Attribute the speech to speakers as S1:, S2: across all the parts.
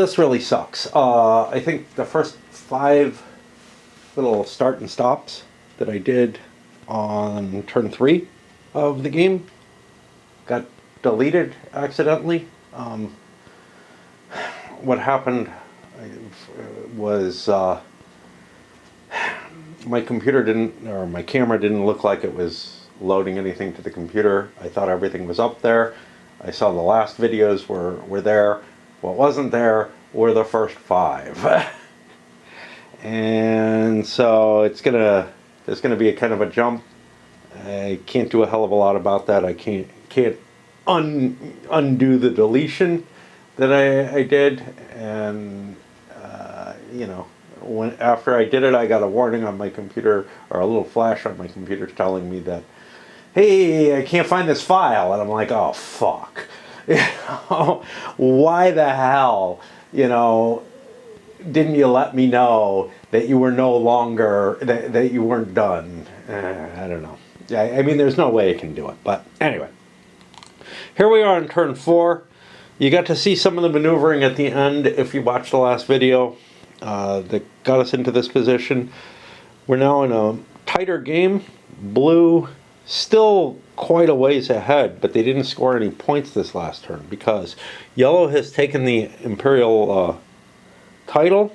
S1: This really sucks. I think the first 5 little start and stops that I did on turn 3 of the game got deleted accidentally. What happened was my computer didn't, or my camera didn't look like it was loading anything to the computer. I thought everything was up there. I saw the last videos were there. What wasn't there were the first 5. And so there's gonna be a kind of a jump. I can't do a hell of a lot about that. I can't undo the deletion that I did, and you know, after I did it, I got a warning on my computer, or a little flash on my computer telling me that, hey, I can't find this file, and I'm like, oh fuck. You know, why the hell, you know, didn't you let me know that you were no longer, that you weren't done? I don't know. I mean, there's no way I can do it. But anyway, here we are on turn 4. You got to see some of the maneuvering at the end if you watched the last video that got us into this position. We're now in a tighter game. Blue still quite a ways ahead, but they didn't score any points this last turn because yellow has taken the Imperial title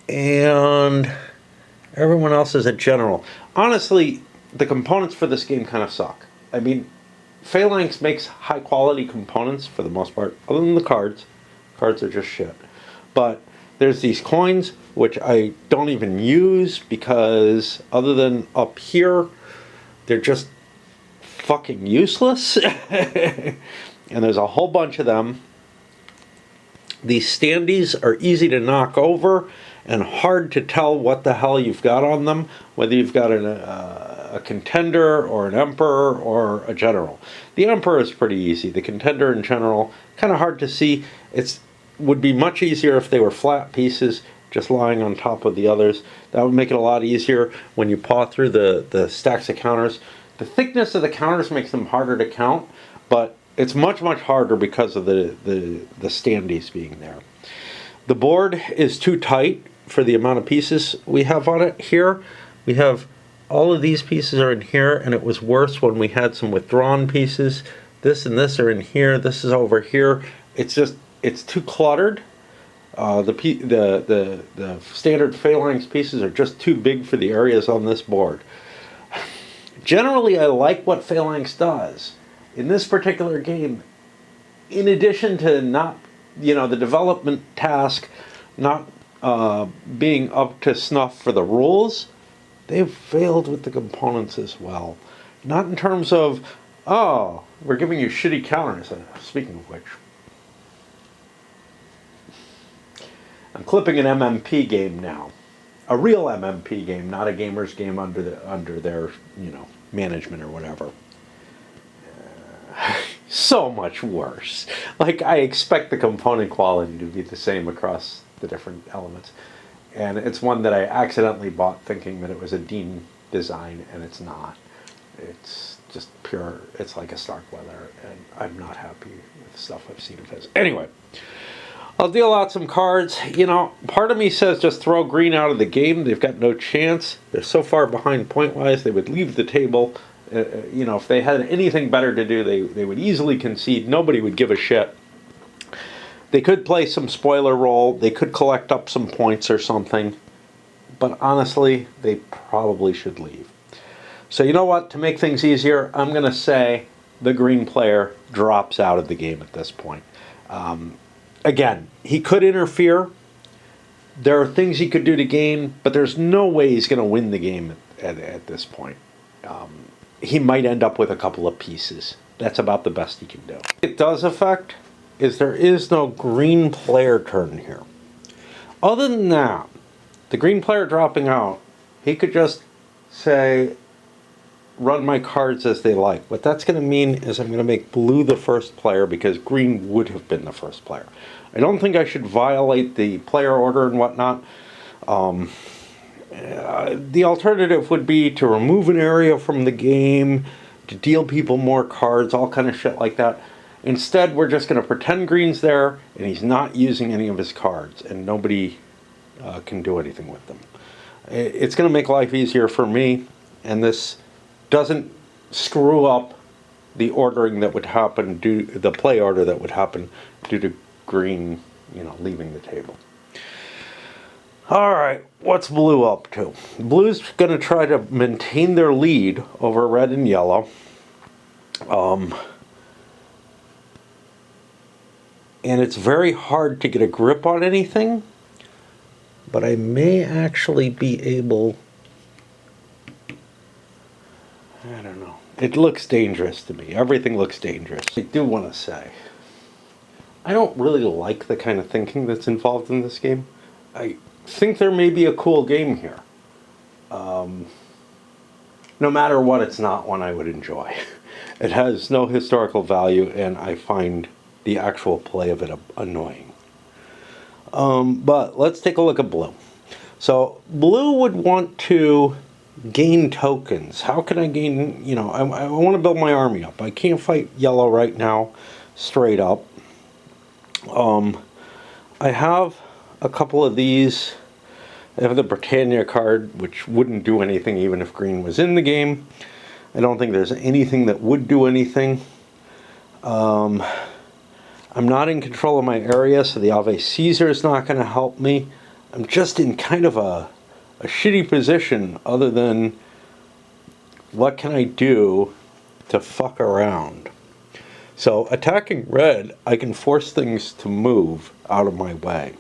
S1: and everyone else is a general. Honestly, the components for this game kind of suck. I mean, Phalanx makes high quality components for the most part, other than the cards. Cards are just shit. But there's these coins, which I don't even use because other than up here, they're just fucking useless. And there's a whole bunch of them. These standees are easy to knock over and hard to tell what the hell you've got on them, whether you've got a contender or an emperor or a general. The emperor is pretty easy. The contender and general, kind of hard to see. It would be much easier if they were flat pieces just lying on top of the others. That would make it a lot easier when you paw through the stacks of counters. The thickness of the counters makes them harder to count, but it's much harder because of the standees being there. The board is too tight for the amount of pieces we have on it here. We have all of these pieces are in here, and it was worse when we had some withdrawn pieces. This and this are in here. This is over here. It's too cluttered. The standard Phalanx pieces are just too big for the areas on this board. Generally, I like what Phalanx does. In this particular game, in addition to not, you know, the development task not being up to snuff for the rules, they've failed with the components as well. Not in terms of, oh, we're giving you shitty counters. Speaking of which, I'm clipping an MMP game now. A real MMP game, not a gamer's game under their, you know, management or whatever. So much worse. Like, I expect the component quality to be the same across the different elements. And it's one that I accidentally bought thinking that it was a Dean design, and it's not. It's just pure, it's like a Starkweather, and I'm not happy with stuff I've seen of his. Anyway, I'll deal out some cards. You know, part of me says just throw green out of the game. They've got no chance. They're so far behind point-wise, they would leave the table. You know, if they had anything better to do, they would easily concede. Nobody would give a shit. They could play some spoiler role. They could collect up some points or something. But honestly, they probably should leave. So you know what? To make things easier, I'm going to say the green player drops out of the game at this point. Again, he could interfere. There are things he could do to gain, but there's no way he's going to win the game at this point. He might end up with a couple of pieces. That's about the best he can do. It does affect is there is no green player turn here. Other than that, the green player dropping out, he could just say, run my cards as they like. What that's going to mean is I'm going to make blue the first player because green would have been the first player. I don't think I should violate the player order and whatnot. The alternative would be to remove an area from the game, to deal people more cards, all kind of shit like that. Instead, we're just going to pretend green's there, and he's not using any of his cards, and nobody can do anything with them. It's going to make life easier for me, and this doesn't screw up the ordering that would happen, the play order that would happen due to green, leaving the table. All right, what's blue up to? Blue's going to try to maintain their lead over red and yellow. And it's very hard to get a grip on anything, but I may actually be able, I don't know. It looks dangerous to me. Everything looks dangerous. I do want to say, I don't really like the kind of thinking that's involved in this game. I think there may be a cool game here. No matter what, it's not one I would enjoy. It has no historical value, and I find the actual play of it annoying. But let's take a look at blue. So blue would want to gain tokens. How can I gain, I want to build my army up. I can't fight yellow right now, straight up. I have a couple of these. I have the Britannia card, which wouldn't do anything even if green was in the game. I don't think there's anything that would do anything. I'm not in control of my area, so the Ave Caesar is not going to help me. I'm just in kind of a shitty position other than what can I do to fuck around. So attacking red, I can force things to move out of my way.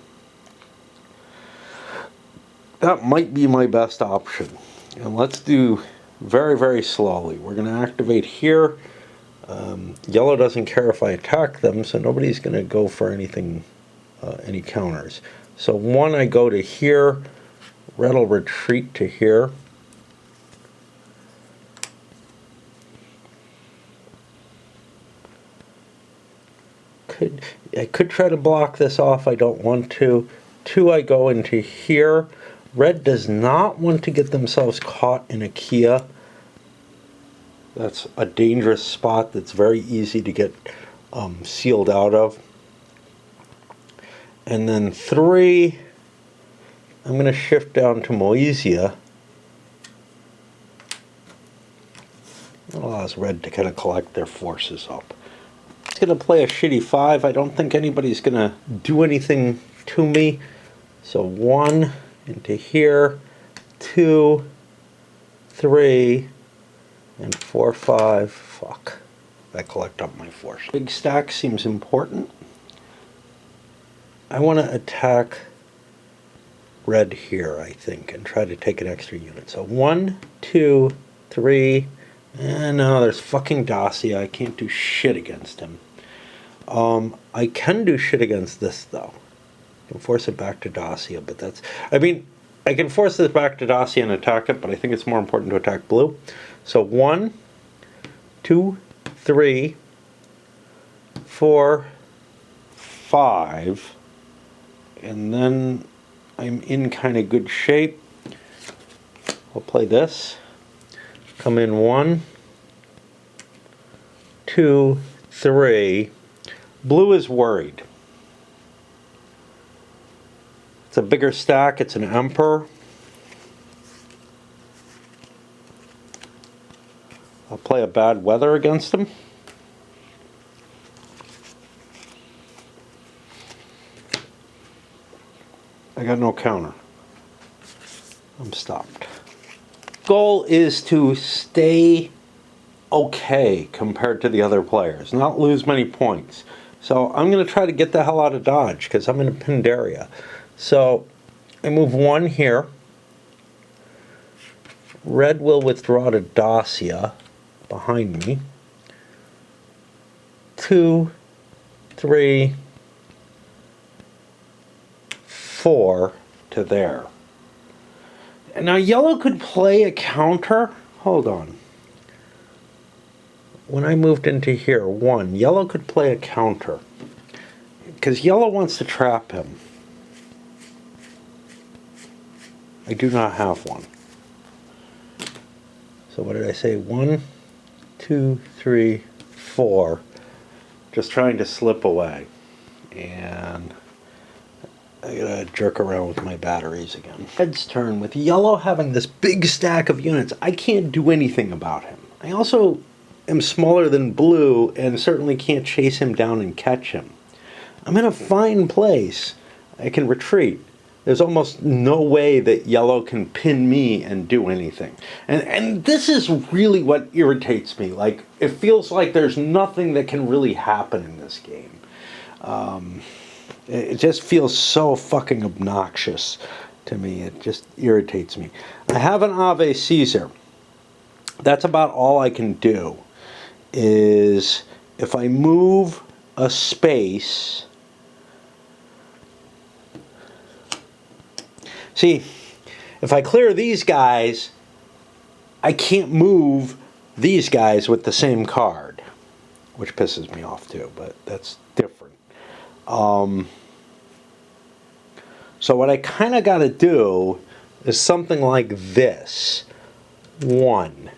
S1: That might be my best option. And let's do very, very slowly. We're going to activate here. Yellow doesn't care if I attack them, so nobody's going to go for anything, any counters. So one, I go to here. Red will retreat to here. I could try to block this off. I don't want to. Two, I go into here. Red does not want to get themselves caught in a Kia. That's a dangerous spot that's very easy to get sealed out of. And then three, I'm going to shift down to Moesia. That allows red to kind of collect their forces up. It's going to play a shitty 5. I don't think anybody's going to do anything to me. So 1 into here, 2, 3, and 4, 5. Fuck. I collect up my force. Big stack seems important. I want to attack red here, I think, and try to take an extra unit. So 1, 2, 3, and no, there's fucking Dacia. I can't do shit against him. I can do shit against this, though. I can force it back to Dacia, but that's... I mean, I can force this back to Dacia and attack it, but I think it's more important to attack blue. So 1, 2, 3, 4, 5, and then I'm in kind of good shape. I'll play this. Come in 1, 2, 3. Blue is worried. It's a bigger stack. It's an Emperor. I'll play a bad weather against him. I got no counter. I'm stopped. Goal is to stay okay compared to the other players, not lose many points. So I'm going to try to get the hell out of Dodge because I'm in a pinned area. So I move 1 here. Red will withdraw to Dacia behind me. 2, 3, 4 to there. And now yellow could play a counter. Hold on. When I moved into here, 1, yellow could play a counter. Because yellow wants to trap him. I do not have one. So what did I say? 1, 2, 3, 4. just trying to slip away. And I gotta jerk around with my batteries again. Red's turn, with yellow having this big stack of units. I can't do anything about him. I also am smaller than blue and certainly can't chase him down and catch him. I'm in a fine place. I can retreat. There's almost no way that yellow can pin me and do anything. And this is really what irritates me. Like, it feels like there's nothing that can really happen in this game. It just feels so fucking obnoxious to me. It just irritates me. I have an Ave Caesar. That's about all I can do. Is if I move a space... See, if I clear these guys, I can't move these guys with the same card, which pisses me off too, but that's different. So what I kind of got to do is something like this. 1.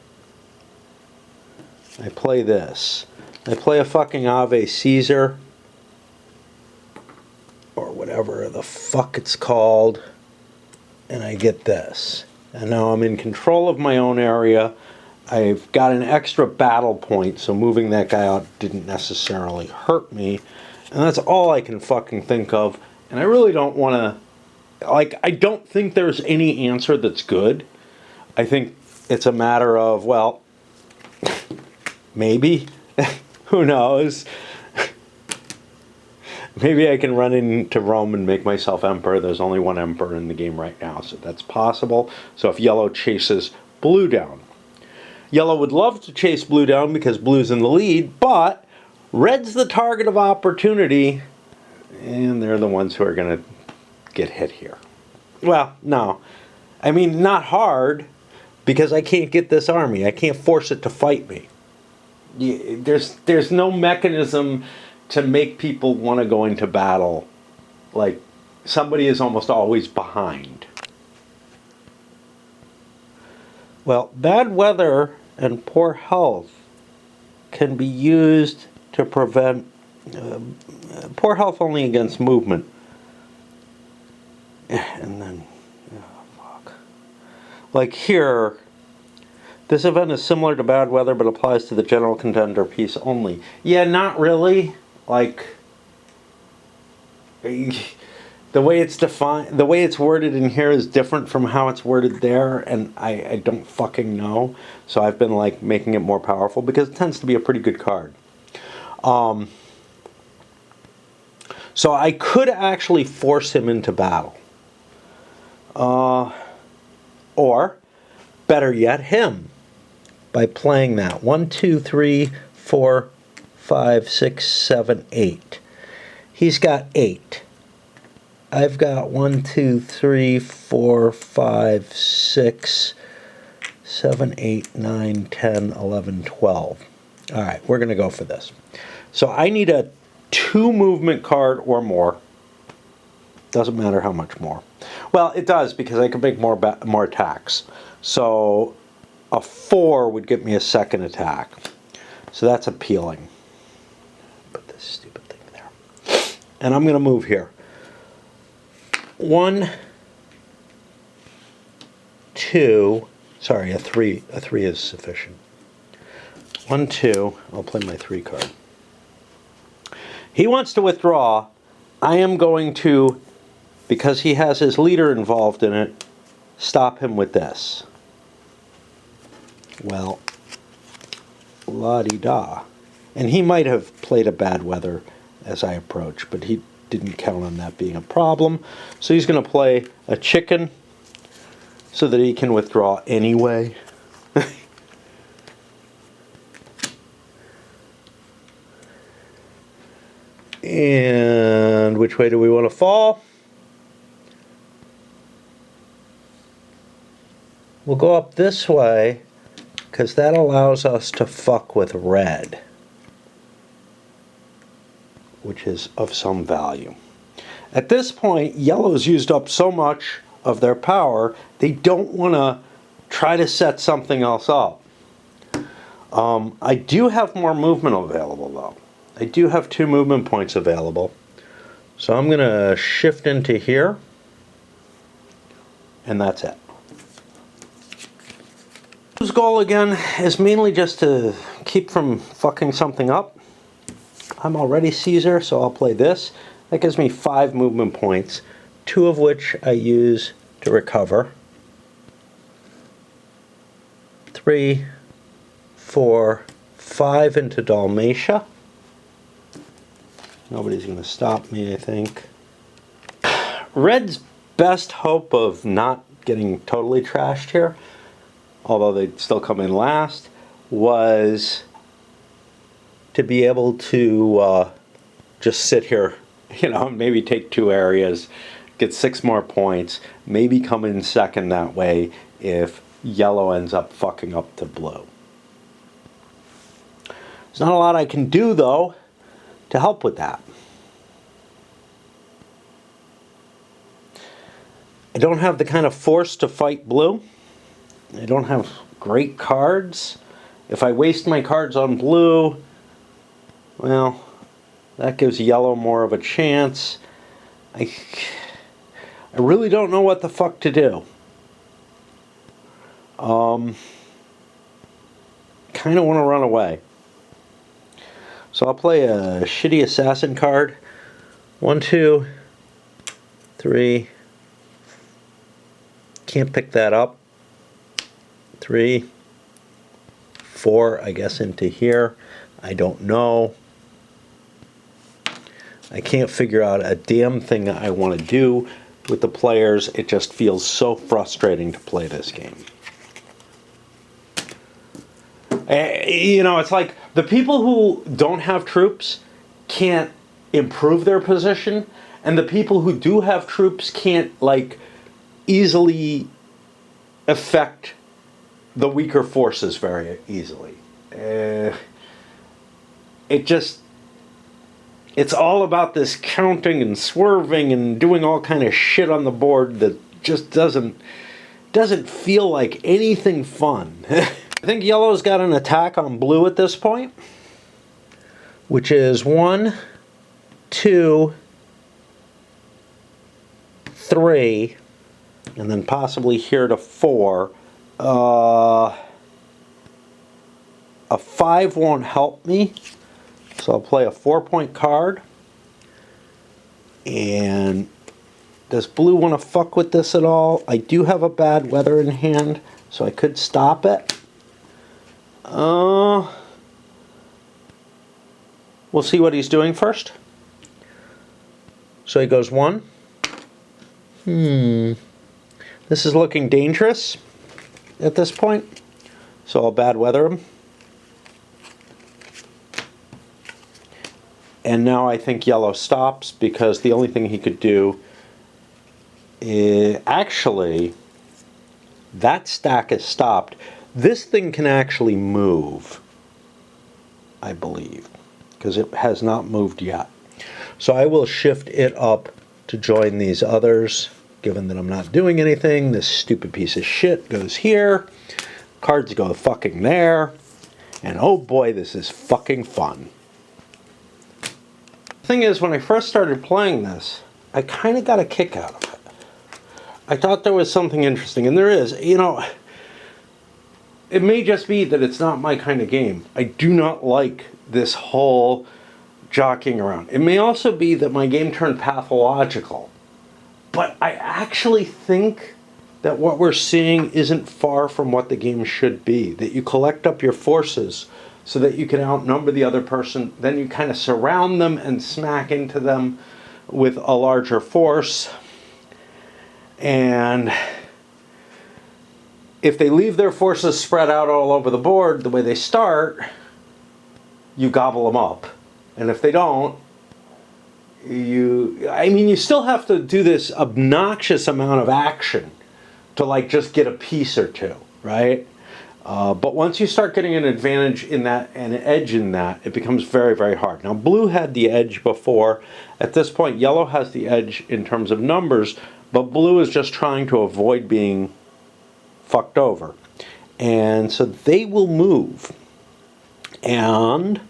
S1: I play this. I play a fucking Ave Caesar, or whatever the fuck it's called, and I get this. And now I'm in control of my own area. I've got an extra battle point, so moving that guy out didn't necessarily hurt me. And that's all I can fucking think of. And I really don't want to... Like, I don't think there's any answer that's good. I think it's a matter of, well, maybe. Who knows? Maybe I can run into Rome and make myself emperor. There's only one emperor in the game right now, so that's possible. So if yellow chases blue down. Yellow would love to chase blue down because blue's in the lead, but red's the target of opportunity, and they're the ones who are going to get hit here. Well, no. I mean, not hard, because I can't get this army. I can't force it to fight me. There's no mechanism to make people want to go into battle. Like, somebody is almost always behind. Well, bad weather and poor health can be used to prevent... poor health only against movement. And then... oh, fuck. Like here... This event is similar to bad weather, but applies to the general contender piece only. Yeah, not really. Like, the way it's defined, the way it's worded in here is different from how it's worded there, and I don't fucking know. So I've been like making it more powerful because it tends to be a pretty good card. So I could actually force him into battle, or better yet, him. By playing that. 1, 2, 3, 4, 5, 6, 7, 8. He's got 8. I've got 1, 2, 3, 4, 5, 6, 7, 8, 9, 10, 11, 12. All right, we're going to go for this. So I need a 2 movement card or more. Doesn't matter how much more. Well, it does, because I can make more attacks. So a 4 would get me a second attack. So that's appealing. Put this stupid thing there. And I'm going to move here. 1, 2, sorry, a 3 is sufficient. 1, 2, I'll play my 3 card. He wants to withdraw. I am going to, because he has his leader involved in it, stop him with this. Well, la-di-da. And he might have played a bad weather as I approach, but he didn't count on that being a problem. So he's going to play a chicken so that he can withdraw anyway. And which way do we want to fall? We'll go up this way, because that allows us to fuck with red, which is of some value. At this point, yellow's used up so much of their power, they don't want to try to set something else up. I do have more movement available, though. I do have 2 movement points available. So I'm going to shift into here, and that's it. Blue's goal again is mainly just to keep from fucking something up. I'm already Caesar, so I'll play this. That gives me 5 movement points, 2 of which I use to recover. 3, 4, 5 into Dalmatia. Nobody's going to stop me, I think. Red's best hope of not getting totally trashed here, although they'd still come in last, was to be able to just sit here, you know, maybe take 2 areas, get 6 more points, maybe come in second that way if yellow ends up fucking up to blue. There's not a lot I can do, though, to help with that. I don't have the kind of force to fight blue. I don't have great cards. If I waste my cards on blue, well, that gives yellow more of a chance. I really don't know what the fuck to do. Kind of want to run away. So I'll play a shitty assassin card. 1, 2, 3. Can't pick that up. 3, 4, I guess into here. I don't know. I can't figure out a damn thing that I want to do with the players. It just feels so frustrating to play this game. You know, it's like the people who don't have troops can't improve their position, and the people who do have troops can't, like, easily affect the weaker forces very easily. It's all about this counting and swerving and doing all kind of shit on the board that just doesn't feel like anything fun. I think yellow's got an attack on blue at this point, which is 1, 2, 3, and then possibly here to 4. A 5 won't help me, so I'll play a 4-point card. And does blue want to fuck with this at all? I do have a bad weather in hand, so I could stop it. We'll see what he's doing first. So he goes 1. This is looking dangerous at this point, so I'll bad weather him. And now I think yellow stops because the only thing he could do is actually, that stack is stopped. This thing can actually move, I believe, because it has not moved yet. So I will shift it up to join these others. Given that I'm not doing anything, this stupid piece of shit goes here. Cards go fucking there. And oh boy, this is fucking fun. The thing is, when I first started playing this, I kind of got a kick out of it. I thought there was something interesting, and there is. You know, it may just be that it's not my kind of game. I do not like this whole jockeying around. It may also be that my game turned pathological. But I actually think that what we're seeing isn't far from what the game should be. That you collect up your forces so that you can outnumber the other person. Then you kind of surround them and smack into them with a larger force. And if they leave their forces spread out all over the board the way they start, you gobble them up. And if they don't, you still have to do this obnoxious amount of action to, like, just get a piece or two, right? But once you start getting an advantage in that, an edge in that, it becomes very, very hard. Now, blue had the edge before. At this point, yellow has the edge in terms of numbers, but blue is just trying to avoid being fucked over. And so they will move. And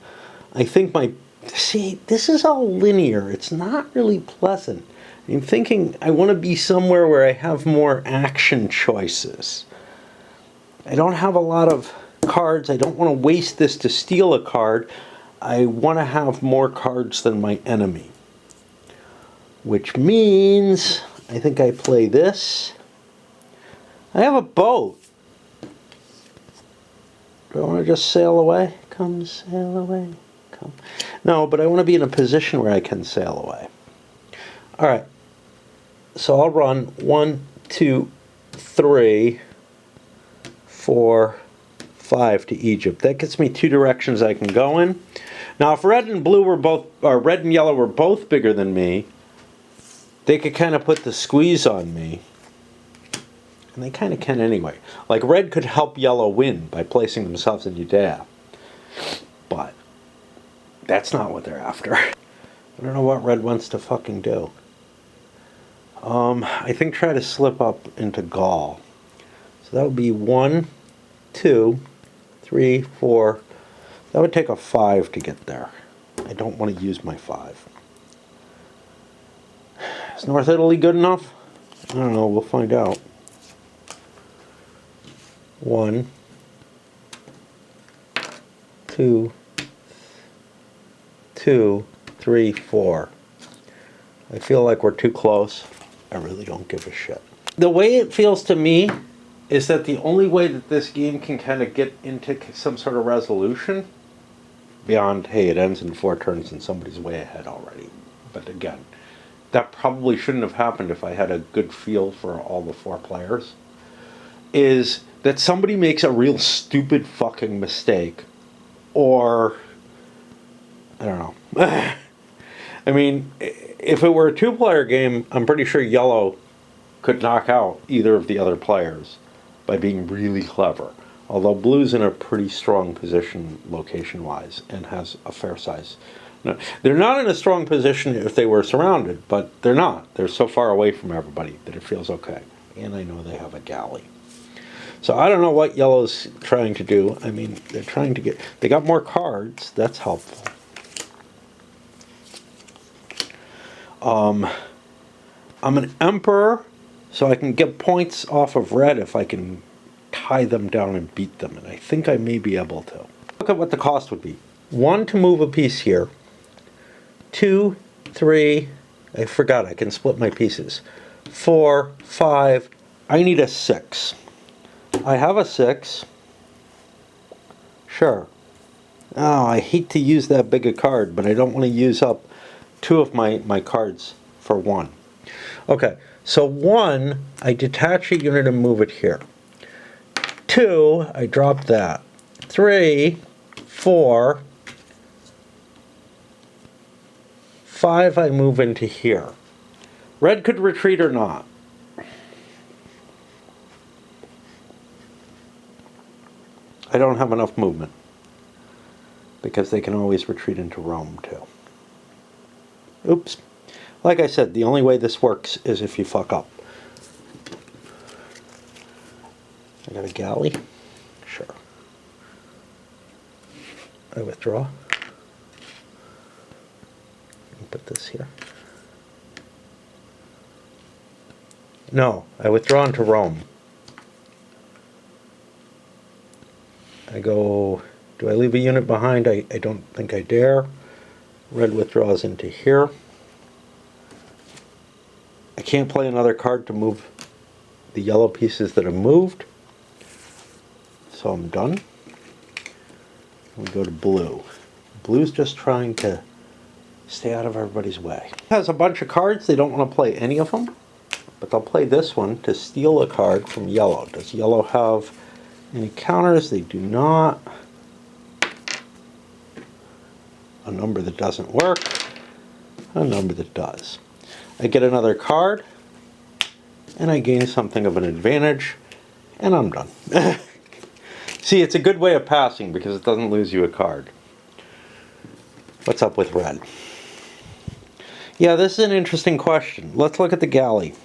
S1: I think my See, this is all linear. It's not really pleasant. I'm thinking I want to be somewhere where I have more action choices. I don't have a lot of cards. I don't want to waste this to steal a card. I want to have more cards than my enemy. Which means I think I play this. I have a boat. Do I want to just sail away? Come sail away. Come. No, but I want to be in a position where I can sail away. All right. So I'll run 1, 2, 3, 4, 5 to Egypt. That gets me 2 directions I can go in. Now, if red and blue were both, or red and yellow were both bigger than me, they could kind of put the squeeze on me. And they kind of can anyway. Like red could help yellow win by placing themselves in Judea. But that's not what they're after. I don't know what red wants to fucking do. I think try to slip up into Gaul. So that would be 1, 2, 3, 4. That would take a 5 to get there. I don't want to use my 5. Is North Italy good enough? I don't know. We'll find out. 1, 2, 2, 3, 4. I feel like we're too close. I really don't give a shit. The way it feels to me is that the only way that this game can kind of get into some sort of resolution, beyond, hey, it ends in 4 turns and somebody's way ahead already. But again, that probably shouldn't have happened if I had a good feel for all the 4 players, is that somebody makes a real stupid fucking mistake, or I don't know. I mean, if it were a 2-player game, I'm pretty sure yellow could knock out either of the other players by being really clever. Although blue's in a pretty strong position location-wise and has a fair size. No, they're not in a strong position if they were surrounded, but they're not. They're so far away from everybody that it feels okay. And I know they have a galley. So I don't know what yellow's trying to do. I mean, they're trying to get... They got more cards. That's helpful. I'm an emperor, so I can get points off of red if I can tie them down and beat them. And I think I may be able to. Look at what the cost would be. 1 to move a piece here. 2, 3... I forgot I can split my pieces. 4, 5... I need a 6. I have a 6. Sure. Oh, I hate to use that big a card, but I don't want to use up 2 of my cards for 1. Okay, so 1, I detach a unit and move it here. 2, I drop that. 3, 4, 5, I move into here. Red could retreat or not. I don't have enough movement, because they can always retreat into Rome too. Oops. Like I said, the only way this works is if you fuck up. I got a galley? Sure. I withdraw. Put this here. No, I withdraw into Rome. I go, do I leave a unit behind? I don't think I dare. Red withdraws into here. I can't play another card to move the yellow pieces that are moved. So I'm done. We go to blue. Blue's just trying to stay out of everybody's way. It has a bunch of cards. They don't want to play any of them. But they'll play this one to steal a card from yellow. Does yellow have any counters? They do not. A number that doesn't work. A number that does. I get another card, and I gain something of an advantage, and I'm done. See, it's a good way of passing because it doesn't lose you a card. What's up with red? Yeah, this is an interesting question. Let's look at the galley.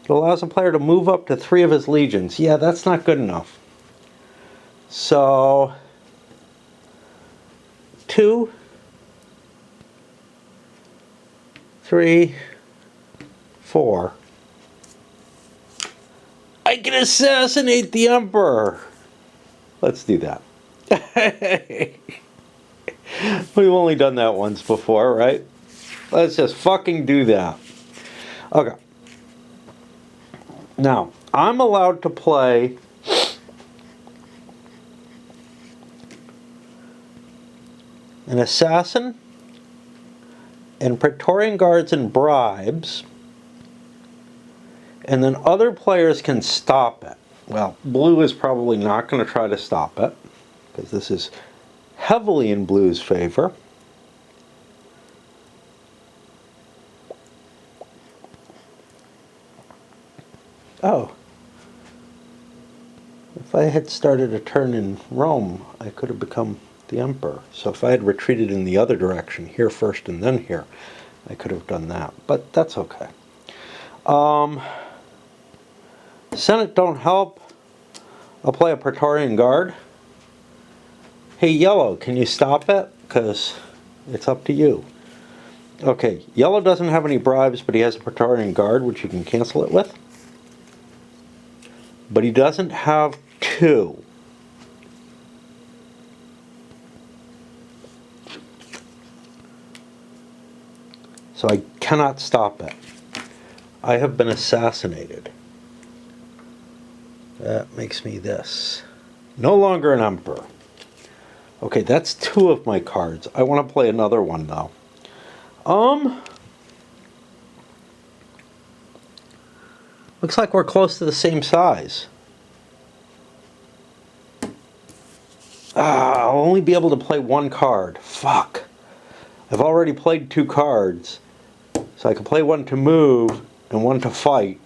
S1: It allows a player to move up to 3 of his legions. Yeah, that's not good enough. So, 2, 3, 4. I can assassinate the Emperor. Let's do that. We've only done that once before, right? Let's just fucking do that. Okay. Now, I'm allowed to play an assassin and Praetorian Guards and bribes, and then other players can stop it. Well, blue is probably not going to try to stop it, because this is heavily in blue's favor. Oh. If I had started a turn in Rome, I could have become the emperor. So if I had retreated in the other direction, here first and then here, I could have done that. But that's okay. Senate don't help. I'll play a Praetorian Guard. Hey, yellow, can you stop it? Because it's up to you. Okay, yellow doesn't have any bribes, but he has a Praetorian Guard, which you can cancel it with. But he doesn't have 2. So I cannot stop it. I have been assassinated. That makes me this. No longer an emperor. Okay, that's 2 of my cards. I want to play another one though. Looks like we're close to the same size. I'll only be able to play 1 card. Fuck. I've already played 2 cards. So I can play 1 to move and 1 to fight.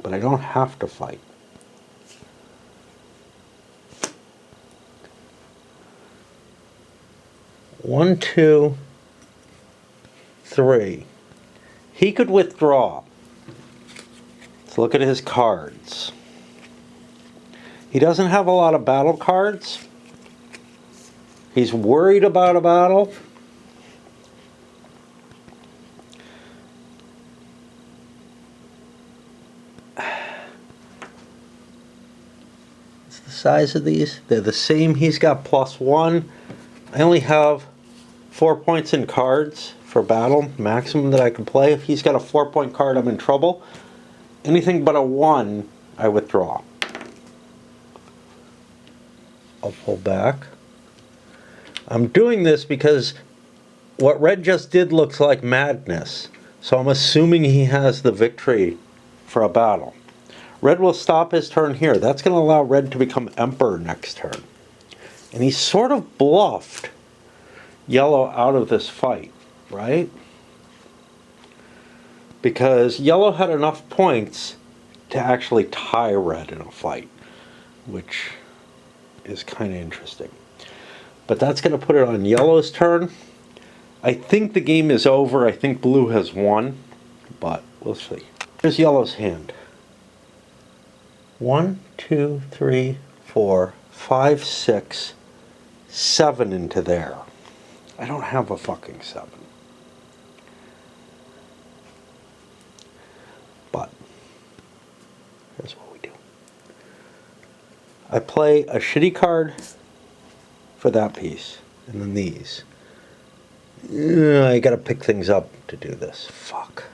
S1: But I don't have to fight. One, 2, 3. He could withdraw. Let's look at his cards. He doesn't have a lot of battle cards. He's worried about a battle. What's the size of these? They're the same. He's got +1. I only have 4 points in cards for battle, maximum that I can play. If he's got a 4-point card, I'm in trouble. Anything but a 1, I withdraw. I'll pull back. I'm doing this because what red just did looks like madness. So I'm assuming he has the victory for a battle. Red will stop his turn here. That's going to allow red to become emperor next turn. And he sort of bluffed yellow out of this fight, right? Because yellow had enough points to actually tie red in a fight, which is kind of interesting. But that's going to put it on yellow's turn. I think the game is over. I think blue has won, but we'll see. Here's yellow's hand. 1, 2, 3, 4, 5, 6, 7 into there. I don't have a fucking 7. But here's what we do. I play a shitty card for that piece, and then these. I gotta pick things up to do this. Fuck.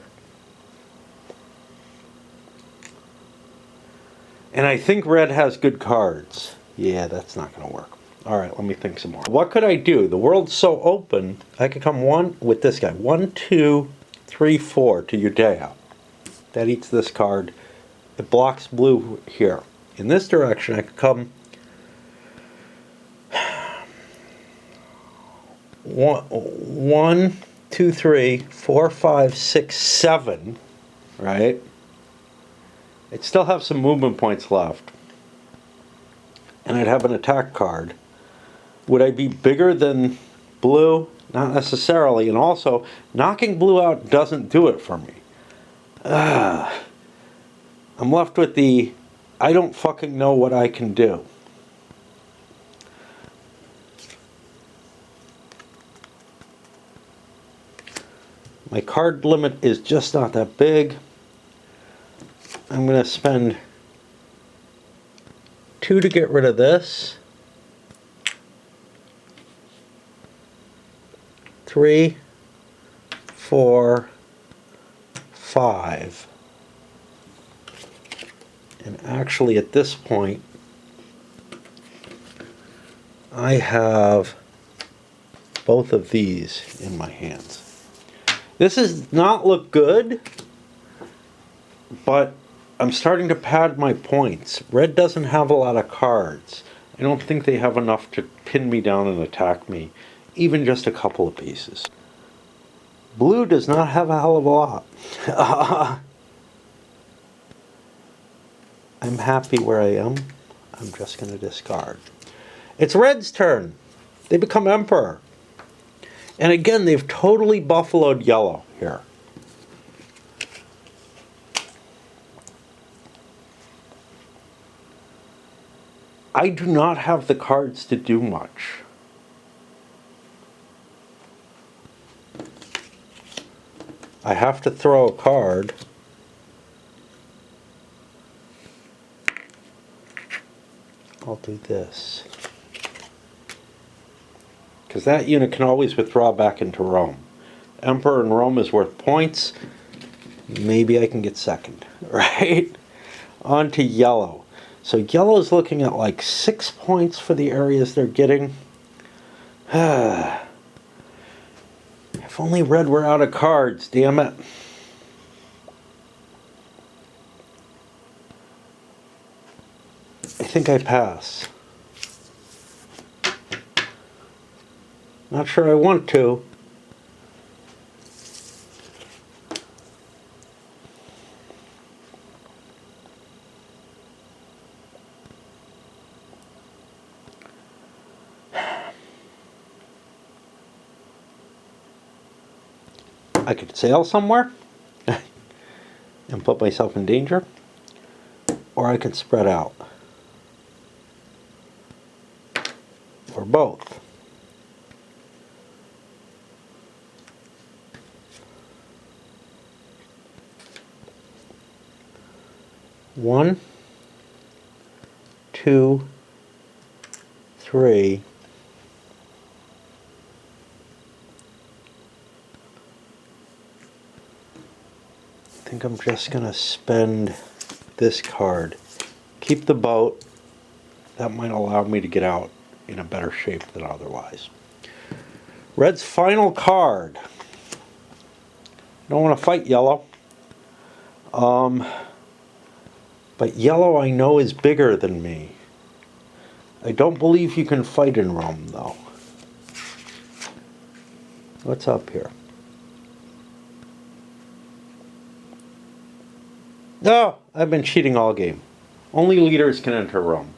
S1: And I think red has good cards. Yeah, that's not gonna work. Alright, let me think some more. What could I do? The world's so open, I could come one with this guy. 1, 2, 3, 4 to Judea. That eats this card. It blocks blue here. In this direction, I could come 1, 2, 3, 4, 5, 6, 7, right? I'd still have some movement points left. And I'd have an attack card. Would I be bigger than blue? Not necessarily. And also, knocking blue out doesn't do it for me. I'm left with the, I don't fucking know what I can do. My card limit is just not that big. I'm going to spend 2 to get rid of this. 3, 4, 5. And actually at this point, I have both of these in my hands. This does not look good, but I'm starting to pad my points. Red doesn't have a lot of cards. I don't think they have enough to pin me down and attack me, even just a couple of pieces. Blue does not have a hell of a lot. I'm happy where I am. I'm just going to discard. It's Red's turn. They become Emperor. And again, they've totally buffaloed yellow here. I do not have the cards to do much. I have to throw a card. I'll do this. Because that unit can always withdraw back into Rome. Emperor in Rome is worth points. Maybe I can get second, right? On to yellow. So yellow is looking at like 6 points for the areas they're getting. If only red were out of cards, damn it. I think I pass. Not sure I want to. I could sail somewhere and put myself in danger, or I could spread out, or both. One, two, three. I think I'm just going to spend this card. Keep the boat. That might allow me to get out in a better shape than otherwise. Red's final card. Don't want to fight yellow. But yellow I know is bigger than me. I don't believe you can fight in Rome though. What's up here? No, I've been cheating all game. Only leaders can enter Rome.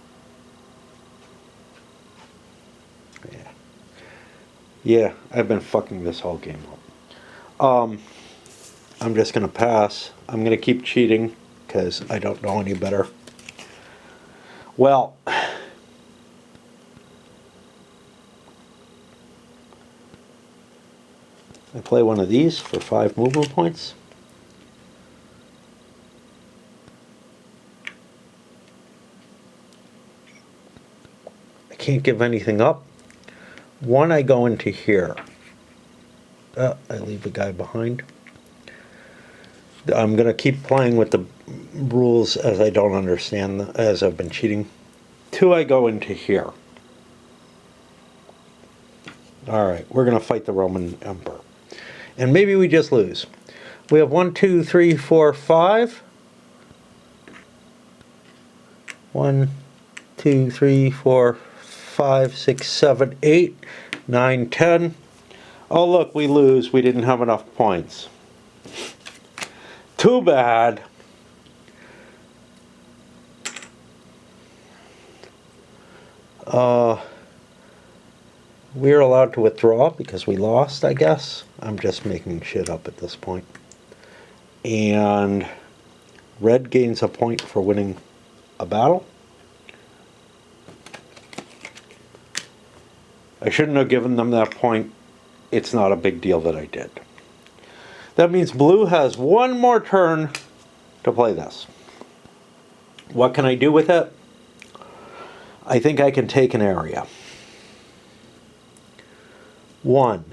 S1: Yeah, I've been fucking this whole game up. I'm just going to pass. I'm going to keep cheating because I don't know any better. Well, I play one of these for 5 movement points. I can't give anything up. One, I go into here. I leave a guy behind. I'm going to keep playing with the rules as I don't understand them, as I've been cheating. 2, I go into here. Alright, we're going to fight the Roman Emperor. And maybe we just lose. We have 1, 2, 3, 4, 5. 1, 2, 3, 4, 5, 6, 7, 8, 9, 10. Oh look, we lose. We didn't have enough points. Too bad. We're allowed to withdraw because we lost, I guess. I'm just making shit up at this point. And red gains a point for winning a battle. I shouldn't have given them that point. It's not a big deal that I did. That means blue has one more turn to play this. What can I do with it? I think I can take an area. 1.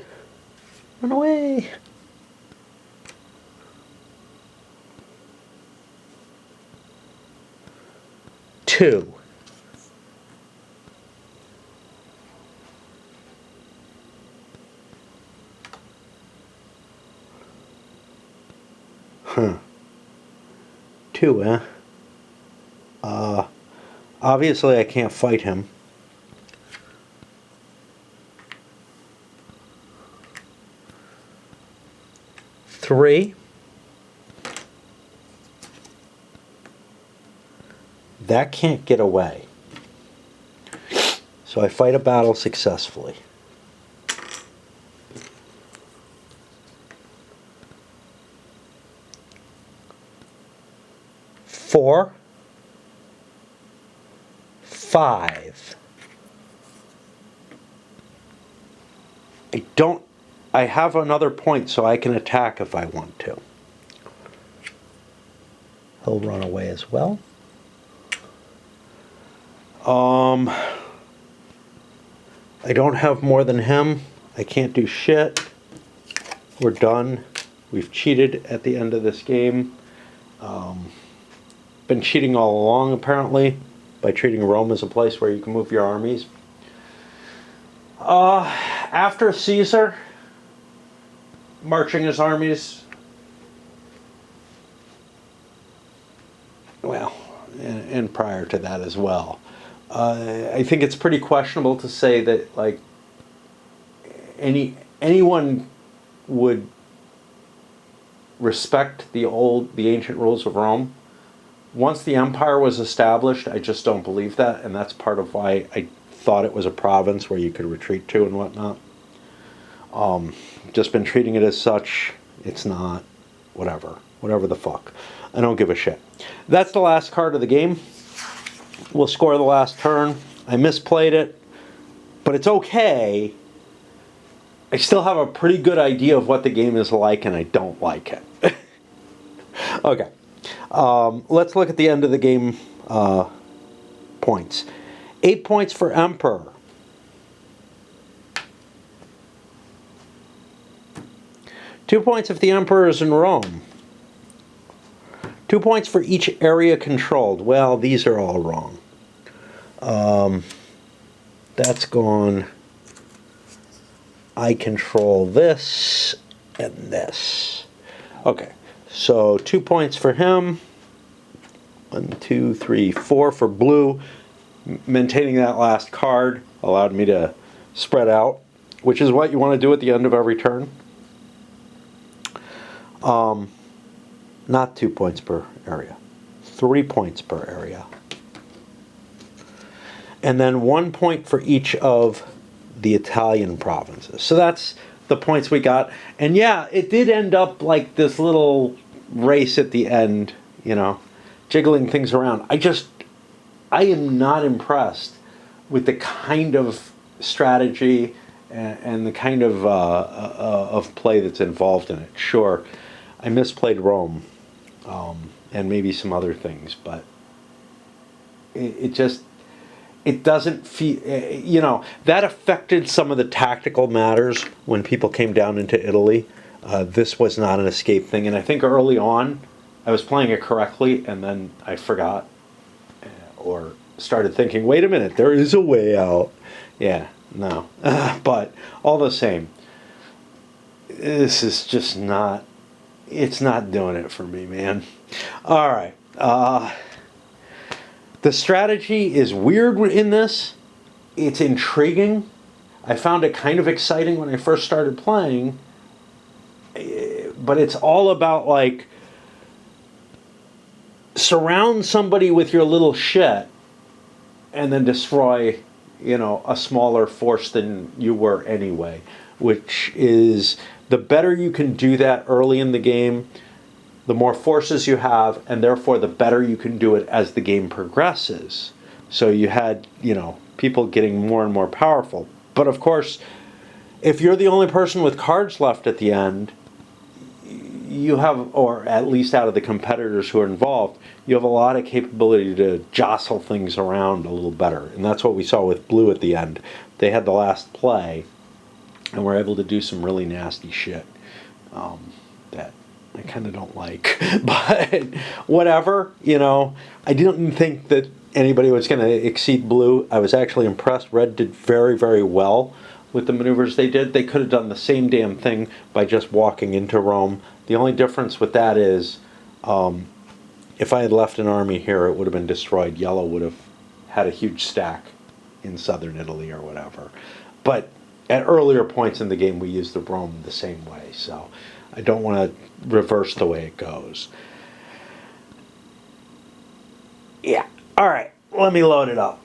S1: Run away. 2. Huh. 2, eh? Obviously I can't fight him. Three. That can't get away. So I fight a battle successfully. 4. 5. I have another point, so I can attack if I want to. He'll run away as well. I don't have more than him. I can't do shit. We're done. We've cheated at the end of this game. Been cheating all along, apparently, by treating Rome as a place where you can move your armies. After Caesar marching his armies, well, and prior to that as well, I think it's pretty questionable to say that like anyone would respect the ancient rules of Rome. Once the empire was established, I just don't believe that, and that's part of why I thought it was a province where you could retreat to and whatnot. Just been treating it as such. It's not. Whatever the fuck. I don't give a shit. That's the last card of the game. We'll score the last turn. I misplayed it, but it's okay. I still have a pretty good idea of what the game is like, and I don't like it. Okay. Let's look at the end of the game points. 8 points for Emperor. 2 points if the Emperor is in Rome. 2 points for each area controlled. Well, these are all wrong. That's gone. I control this and this. Okay, so 2 points for him. 1, 2, 3, 4 for blue. Maintaining that last card allowed me to spread out, which is what you want to do at the end of every turn. Not 2 points per area. 3 points per area. And then 1 point for each of the Italian provinces. So that's the points we got. And yeah, it did end up like this little race at the end, you know, jiggling things around. I am not impressed with the kind of strategy and the kind of play that's involved in it. Sure, I misplayed Rome and maybe some other things, but it doesn't feel, you know, that affected some of the tactical matters when people came down into Italy. This was not an escape thing, and I think early on I was playing it correctly, and then I forgot or started thinking, wait a minute, there is a way out. Yeah, no. But all the same, this is just not, it's not doing it for me, man. All right. The strategy is weird in this. It's intriguing. I found it kind of exciting when I first started playing. But it's all about, like, surround somebody with your little shit and then destroy, you know, a smaller force than you were anyway. Which is, the better you can do that early in the game, the more forces you have, and therefore the better you can do it as the game progresses. So you had, you know, people getting more and more powerful. But of course, if you're the only person with cards left at the end, you have, or at least out of the competitors who are involved, you have a lot of capability to jostle things around a little better. And that's what we saw with blue at the end. They had the last play and were able to do some really nasty shit that I kind of don't like. But whatever, I didn't think that anybody was going to exceed blue. I was actually impressed. Red did very, very well with the maneuvers they did. They could have done the same damn thing by just walking into Rome. The only difference with that is if I had left an army here, it would have been destroyed. Yellow would have had a huge stack in southern Italy or whatever. But at earlier points in the game, we used the Rome the same way. So I don't want to reverse the way it goes. Yeah. All right. Let me load it up.